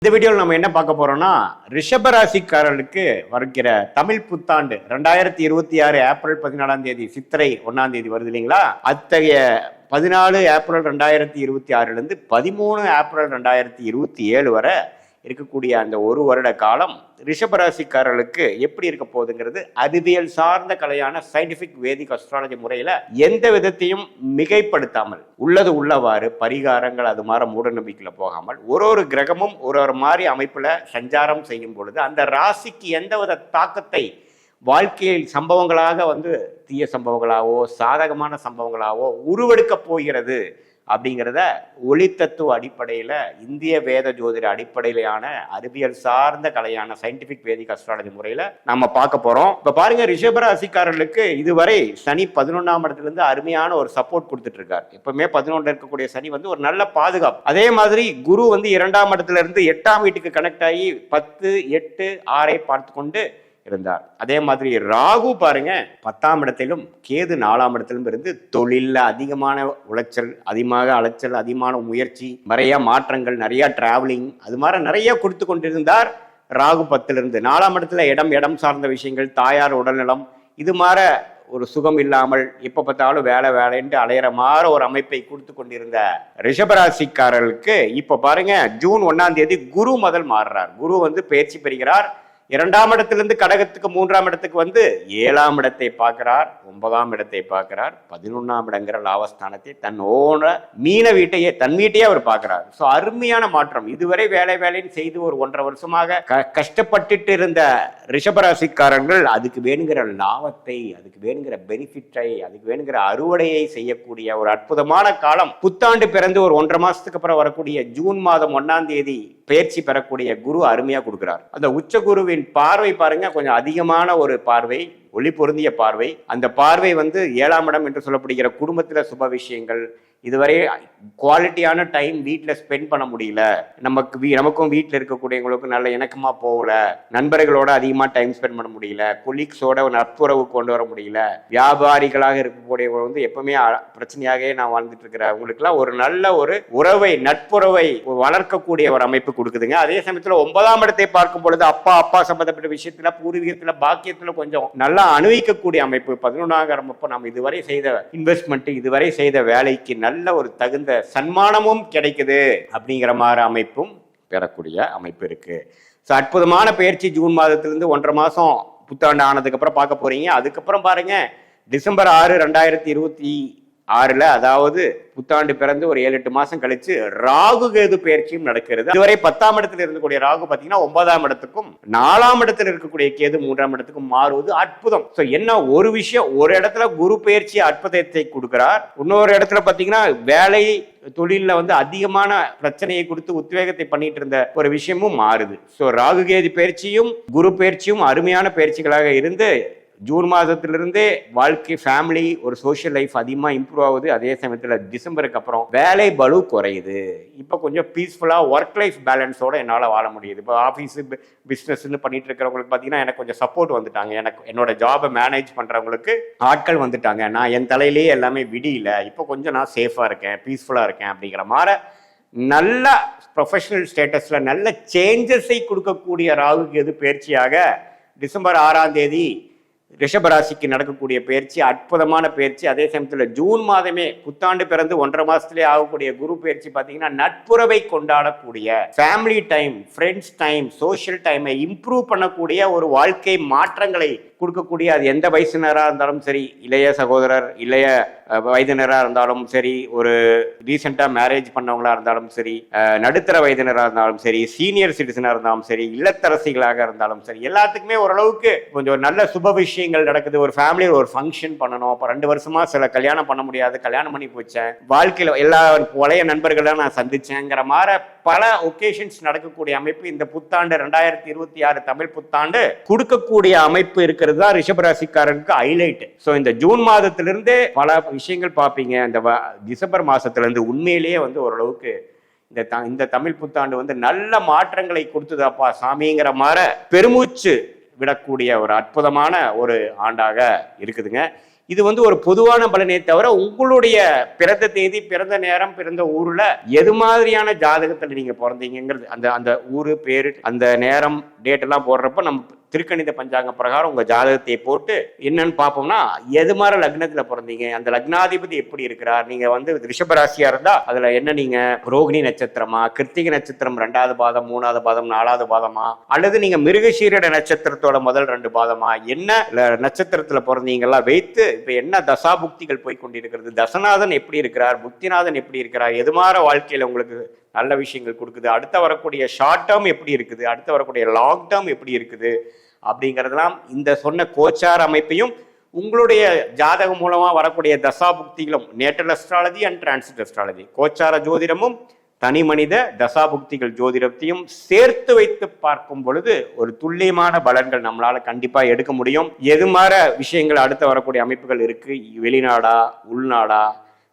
இந்த வீடியோவில் நம்ம என்ன பார்க்க போறோம்னா ரிஷபராசிக்காரர்களுக்கு வருகிற தமிழ் புத்தாண்டு 2026 ஏப்ரல் 14ஆம் தேதி சித்திரை 1ஆம் தேதி வருது இல்லைங்களா. அத்தகைய 14 ஏப்ரல் 2026 13 ஏப்ரல் 2027 வரை இருக்கக்கூடிய அந்த ஒரு வருட காலம் ரிஷபராசிக்காரர்களுக்கு எப்படி இருக்க போகுதுங்கிறது அறிவியல் சார்ந்த கலையான சயின்டிபிக் வேதிக் அஸ்ட்ராலஜி முறையில எந்த விதத்தையும் மிகைப்படுத்தாமல் உள்ளது உள்ளவாறு பரிகாரங்கள் அது மாதிரி மூட நம்பிக்கையில போகாமல் ஒரு கிரகமும் ஒரு மாதிரி அமைப்புல சஞ்சாரம் செய்யும் பொழுது அந்த ராசிக்கு எந்த வித தாக்கத்தை வாழ்க்கையில் சம்பவங்களாக தீய சம்பவங்களாவோ சாதகமான சம்பவங்களாவோ உருவெடுக்க போகிறது அப்படிங்கிறத ஒளி தத்துவ அடிப்படையில் இந்திய வேத ஜோதிட அடிப்படையிலான அறிவியல் சார்ந்த கலையான சயின்டிபிக் வேதிக் அஸ்ட்ராலஜி முறையில் நம்ம பார்க்க போறோம். இப்போ பாருங்க, ரிஷபராசிக்காரர்களுக்கு இதுவரை சனி 11ஆம் இடத்துல அருமையான ஒரு சப்போர்ட் கொடுத்துட்டு இருக்காரு. எப்பவுமே 11 இருக்கக்கூடிய சனி ஒரு நல்ல பாதுகாப்பு. அதே மாதிரி குரு 2ஆம் இடத்துல இருந்து 8ஆம் வீட்டுக்கு கனெக்ட் ஆகி 10, 8, 6 பார்த்து கொண்டு இருந்தார். அதே மாதிரி ராகு பாருங்க 10ஆம் இடத்திலும் கேது 4ஆம் இடத்திலும் இருந்து தொழில அதிகமான உளைச்சல், அதிகமாக அலைச்சல், அதிகமான முயற்சி, நிறைய மாற்றங்கள், நிறைய டிராவலிங், அது மாதிரி நிறைய கொடுத்து கொண்டிருந்தார். ராகு 10லிருந்து 4ஆம் இடத்துல இடம் சார்ந்த விஷயங்கள், தாயார் உடல்நலம், இது மாதிரி ஒரு சுகம் இல்லாமல் எப்ப பார்த்தாலும் வேலைன்ட்டு அலையிற மாதிரி ஒரு அமைப்பை கொடுத்து கொண்டிருந்த ரிஷபராசிக்காரர்களுக்கு இப்ப பாருங்க ஜூன் 1ஆம் தேதி குரு முதல் மாறுறார். குரு பெயர்ச்சி பெறுகிறார். 2ஆம் இடத்திலிருந்து கடகத்துக்கு 3ஆம் இடத்துக்கு 7ஆம் இடத்தை பார்க்கிறார், 9ஆம் இடத்தை பார்க்கிறார், 11ஆம் இடங்கிற லாபஸ்தானத்தை தன்னோட தன் வீட்டையே அவர் பார்க்கிறார். ஸோ அருமையான மாற்றம். இதுவரை வேலைன்னு செய்து ஒரு 1.5 வருஷமாக கஷ்டப்பட்டுட்டு இருந்த ரிஷபராசிக்காரர்கள் அதுக்கு வேணுங்கிற லாபத்தை, அதுக்கு வேணுங்கிற பெனிஃபிட்டை, அதுக்கு வேணுங்கிற அறுவடையை செய்யக்கூடிய ஒரு அற்புதமான காலம். புத்தாண்டு பிறந்து ஒரு 1.5 மாசத்துக்கு அப்புறம் வரக்கூடிய ஜூன் மாதம் 1ஆம் தேதி பயிற்சி பெறக்கூடிய குரு அருமையா கொடுக்கிறார். அந்த உச்ச குருவின் பார்வை பாருங்க கொஞ்சம் அதிகமான ஒரு பார்வை, ஒளி பொருந்திய பார்வை. அந்த பார்வை 7ஆம் இடம் என்று சொல்லப்படுகிற குடும்பத்துல சுப விஷயங்கள், இதுவரை குவாலிட்டியான டைம் வீட்டில் ஸ்பெண்ட் பண்ண முடியல, நமக்கும் வீட்டில் இருக்கக்கூடியவங்களுக்கும் நல்ல இணக்கமாக போகல, நண்பர்களோட அதிகமாக டைம் ஸ்பெண்ட் பண்ண முடியல, கொலீக்ஸோட நட்புறவு கொண்டு வர முடியல, வியாபாரிகளாக இருக்கக்கூடியவங்க எப்பவுமே பிரச்சனையாகவே நான் வாழ்ந்துட்டு இருக்கிறேன், அவங்களுக்குலாம் ஒரு நல்ல ஒரு உறவை, நட்புறவை வளர்க்கக்கூடிய ஒரு அமைப்பு கொடுக்குதுங்க. அதே சமயத்தில் 9ஆம் இடத்தை பார்க்கும் பொழுது அப்பா சம்பந்தப்பட்ட விஷயத்துல, பூர்வீகத்துல, பாக்கியத்துல கொஞ்சம் நல்லா அனுபவிக்கக்கூடிய அமைப்பு. 11ஆம் அப்போ நம்ம இதுவரை செய்த இன்வெஸ்ட்மெண்ட், இதுவரை செய்த வேலைக்கு நல்ல ஒரு தகுந்த சன்மானமும் கிடைக்குது அப்படிங்கிற மாதிரி அமைப்பும் பெறக்கூடிய அமைப்பு இருக்கு. ஸோ அற்புதமான பயிற்சி ஜூன் மாதத்திலிருந்து 1.5 மாசம் புத்தாண்டு ஆனதுக்கு அப்புறம் பார்க்க போறீங்க. அதுக்கப்புறம் பாருங்க டிசம்பர் 6, 2026 அதாவது புத்தாண்டு பிறந்து ஒரு 7-8 மாசம் கழிச்சு ராகு கேது பயிற்சியும் நடக்கிறது. இதுவரை 10ஆம் இடத்துல இருக்கக்கூடிய ராகு பாத்தீங்கன்னா 9ஆம் இடத்துக்கும், 4ஆம் இடத்துல இருக்கக்கூடிய கேது 3ஆம் இடத்துக்கும் மாறுவது அற்புதம். சோ என்ன ஒரு விஷயம், ஒரு இடத்துல குரு பயிற்சி அற்புதத்தை கொடுக்கிறார், இன்னொரு இடத்துல பாத்தீங்கன்னா வேலை தொழில அதிகமான பிரச்சனையை கொடுத்து உத்வேகத்தை பண்ணிட்டு இருந்த ஒரு விஷயமும் மாறுது. சோ ராகு கேது பயிற்சியும் குரு பயிற்சியும் அருமையான பயிற்சிகளாக இருந்து ஜூன் மாதத்திலிருந்தே வாழ்க்கை, ஃபேமிலி, ஒரு சோஷியல் லைஃப் அதிகமாக இம்ப்ரூவ் ஆகுது. அதே சமயத்தில் டிசம்பருக்கு அப்புறம் வேலை பலு குறையுது. இப்போ கொஞ்சம் பீஸ்ஃபுல்லாக ஒர்க் லைஃப் பேலன்ஸோட என்னால் வாழ முடியுது. இப்போ ஆஃபீஸு பிஸ்னஸ்ன்னு பண்ணிட்டு இருக்கிறவங்களுக்கு பார்த்தீங்கன்னா எனக்கு கொஞ்சம் சப்போர்ட் வந்துட்டாங்க. என்னோட ஜாபை மேனேஜ் பண்ணுறவங்களுக்கு ஆட்கள் வந்துட்டாங்க. நான் என் தலையிலேயே எல்லாமே விடியல, இப்போ கொஞ்சம் நான் சேஃபாக இருக்கேன், பீஸ்ஃபுல்லாக இருக்கேன் அப்படிங்கிற மாதிரி நல்ல ப்ரொஃபஷனல் ஸ்டேட்டஸில் நல்ல சேஞ்சஸை கொடுக்கக்கூடிய ராகு கேது பயிற்சியாக டிசம்பர் 6ஆம் தேதி ரிஷபராசிக்கு நடக்கக்கூடிய பயிற்சி அற்புதமான பயிற்சி. அதே சமயத்தில் ஜூன் மாதமே புத்தாண்டு பிறந்து 1.5 மாசத்திலே ஆகக்கூடிய குரு பயிற்சி பார்த்தீங்கன்னா நட்புறவை கொண்டாடக்கூடிய, family time, friends time, social டைமை இம்ப்ரூவ் பண்ணக்கூடிய ஒரு வாழ்க்கை மாற்றங்களை கொடுக்கக்கூடிய, அது எந்த வயசினராக இருந்தாலும் சரி, இளைய சகோதரர், இளைய வயதினராக இருந்தாலும் சரி, ஒரு ரீசெண்டாக மேரேஜ் பண்ணவங்களா இருந்தாலும் சரி, நடுத்தர வயதினராக இருந்தாலும் சரி, சீனியர் சிட்டிசனாக இருந்தாலும் சரி, இல்லத்தரசிகளாக இருந்தாலும் சரி, எல்லாத்துக்குமே ஓரளவுக்கு கொஞ்சம் நல்ல சுப விஷயங்கள் நடக்குது. ஒரு ஃபேமிலியில் ஒரு ஃபங்க்ஷன் பண்ணணும். அப்போ 2 வருஷமா சில கல்யாணம் பண்ண முடியாது, கல்யாணம் பண்ணி போச்சேன், வாழ்க்கையில் எல்லா பழைய நண்பர்களை நான் சந்திச்சேங்கிற மாதிரி பல ஒகேஷன்ஸ் நடக்கக்கூடிய அமைப்பு இந்த புத்தாண்டு 2026 தமிழ் புத்தாண்டு கொடுக்கக்கூடிய அமைப்பு இருக்கிறது தான் ரிஷபராசிக்காரருக்கு ஹைலைட். ஸோ இந்த ஜூன் மாதத்திலிருந்தே பல விஷயங்கள் பார்ப்பீங்க. இந்த டிசம்பர் மாசத்திலிருந்து உண்மையிலேயே ஓரளவுக்கு இந்த தமிழ் புத்தாண்டு நல்ல மாற்றங்களை கொடுத்ததாப்பா சாமிங்கிற மாதிரி பெருமூச்சு விடக்கூடிய ஒரு அற்புதமான ஒரு ஆண்டாக இருக்குதுங்க. இது வந்து ஒரு பொதுவான பலனே தவிர உங்களுடைய பிறந்த தேதி, பிறந்த நேரம், பிறந்த ஊர்ல எது மாதிரியான ஜாதகத்துல நீங்க பிறந்தீங்கிறது, அந்த அந்த ஊரு பேரு, அந்த நேரம், டேட் எல்லாம் போடுறப்ப நம்ம திருக்கணித பஞ்சாங்க பிரகாரம் உங்க ஜாதகத்தை போட்டு என்னன்னு பார்ப்போம்னா, எது மாதிரி லக்னத்துல பிறந்தீங்க, அந்த லக்னாதிபதி எப்படி இருக்கிறார், நீங்க வந்து ரிஷபராசியா இருந்தா அதுல என்ன, நீங்க ரோகிணி நட்சத்திரமா, கிருத்திகை நட்சத்திரம் 2வது பாதம், 3வது பாதம், 4வது பாதமா, அல்லது நீங்க மிருகசீரட நட்சத்திரத்தோட முதல் 2 பாதமா, என்ன நட்சத்திரத்துல பிறந்தீங்களா வைத்து இப்ப என்ன தசாபுக்திகள் போய் கொண்டிருக்கிறது, தசநாதன் எப்படி இருக்கிறார், புக்திநாதன் எப்படி இருக்கிறார், எது மாதிரி வாழ்க்கையில உங்களுக்கு நல்ல விஷயங்கள் கொடுக்குது, அடுத்த வரக்கூடிய ஷார்ட் டேர்ம் எப்படி இருக்குது, அடுத்த வரக்கூடிய லாங் டேர்ம் எப்படி இருக்குது அப்படிங்கிறதுலாம் இந்த சொன்ன கோச்சார அமைப்பையும் உங்களுடைய ஜாதகம் மூலமா வரக்கூடிய தசாபுக்திகளும், natal astrology and transit astrology, கோச்சார ஜோதிடமும் தனி மனித தசாபுக்திகள் ஜோதிடத்தையும் சேர்த்து வைத்து பார்க்கும் பொழுது ஒரு துல்லியமான பலன்கள் நம்மளால கண்டிப்பா எடுக்க முடியும். எது மாதிரி விஷயங்கள் அடுத்த வரக்கூடிய அமைப்புகள் இருக்கு, வெளிநாடா, உள்நாடா,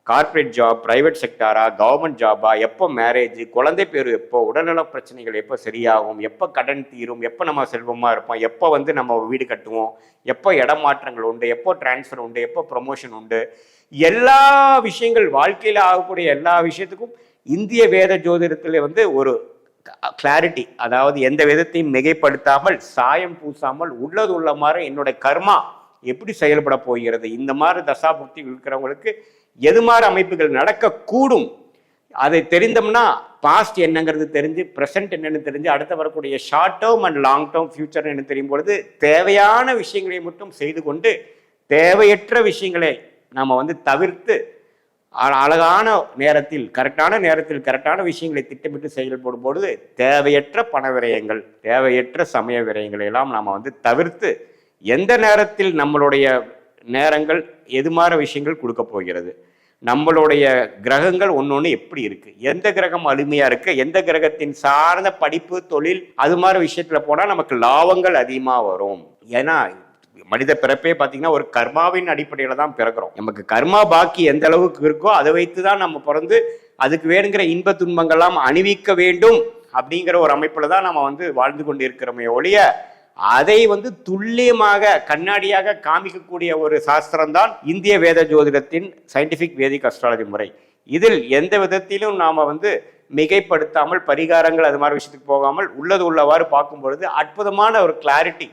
கார்பரேட் ஜாப், பிரைவேட் செக்டாரா, கவர்மெண்ட் ஜாபா, எப்போ மேரேஜ், குழந்தை பேரு எப்போ, உடல்நல பிரச்சனைகள் எப்போ சரியாகும், எப்போ கடன் தீரும், எப்போ நம்ம செல்வமாக இருப்போம், எப்போ வந்து நம்ம வீடு கட்டுவோம், எப்போ இடமாற்றங்கள் உண்டு, எப்போ டிரான்ஸ்ஃபர் உண்டு, எப்போ ப்ரொமோஷன் உண்டு, எல்லா விஷயங்கள் வாழ்க்கையில் ஆகக்கூடிய எல்லா விஷயத்துக்கும் இந்திய வேத ஜோதிடத்தில் வந்து ஒரு கிளாரிட்டி, அதாவது எந்த விதத்தையும் மிகைப்படுத்தாமல், சாயம் பூசாமல், உள்ளது உள்ள மாதிரி என்னோட கர்மா எப்படி செயல்பட போகிறது, இந்த மாதிரி தசாபுக்தி இருக்கிறவங்களுக்கு எது மாதிரி அமைப்புகள் நடக்கக்கூடும், அதை தெரிந்தோம்னா பாஸ்ட் என்னங்கிறது தெரிஞ்சு, ப்ரெசென்ட் என்னன்னு தெரிஞ்சு, அடுத்த வரக்கூடிய short term and long term future என்ன தெரியும் பொழுது தேவையான விஷயங்களை மட்டும் செய்து கொண்டு தேவையற்ற விஷயங்களை நாம் வந்து தவிர்த்து அழகான நேரத்தில், கரெக்டான விஷயங்களை திட்டமிட்டு செயல்படும் பொழுது தேவையற்ற பண விரயங்கள், தேவையற்ற சமய விரயங்களை எல்லாம் நாம் வந்து தவிர்த்து எந்த நேரத்தில் நம்மளுடைய நேரங்கள் எது மாதிரி விஷயங்கள் கொடுக்க போகிறது, நம்மளுடைய கிரகங்கள் ஒன்னொன்னு எப்படி இருக்கு, எந்த கிரகம் அருமையா இருக்கு, எந்த கிரகத்தின் சார்ந்த படிப்பு, தொழில், அது மாதிரி விஷயத்துல போனா நமக்கு லாபங்கள் அதிகமா வரும். ஏன்னா மனித பிறப்பே பார்த்தீங்கன்னா ஒரு கர்மாவின் அடிப்படையில தான் பிறக்கிறோம். நமக்கு கர்மா பாக்கி எந்த அளவுக்கு இருக்கோ அதை வைத்து தான் நம்ம பிறந்து அதுக்கு வேணுங்கிற இன்ப துன்பங்கள்லாம் அணிவிக்க வேண்டும் அப்படிங்கிற ஒரு அமைப்புல தான் நம்ம வந்து வாழ்ந்து கொண்டு இருக்கிறோமே ஒழிய, அதை வந்து துல்லியமாக கண்ணாடியாக காமிக்கக்கூடிய ஒரு சாஸ்திரம் தான் இந்திய வேத ஜோதிடத்தின் சயின்டிபிக் வேதிக் அஸ்ட்ராலஜி முறை. இதில் எந்த விதத்திலும் நாம வந்து மிகைப்படுத்தாமல், பரிகாரங்கள் அது மாதிரி விஷயத்துக்கு போகாமல் உள்ளது உள்ளவாறு பார்க்கும் பொழுது அற்புதமான ஒரு clarity,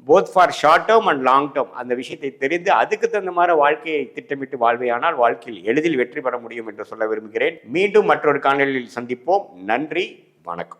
both for short term and long term, அந்த விஷயத்தை தெரிந்து அதுக்கு தகுந்த மாதிரி வாழ்க்கையை திட்டமிட்டு வாழ்வையானால் வாழ்க்கையில் எளிதில் வெற்றி பெற முடியும் என்று சொல்ல விரும்புகிறேன். மீண்டும் மற்றொரு காணொலியில் சந்திப்போம். நன்றி, வணக்கம்.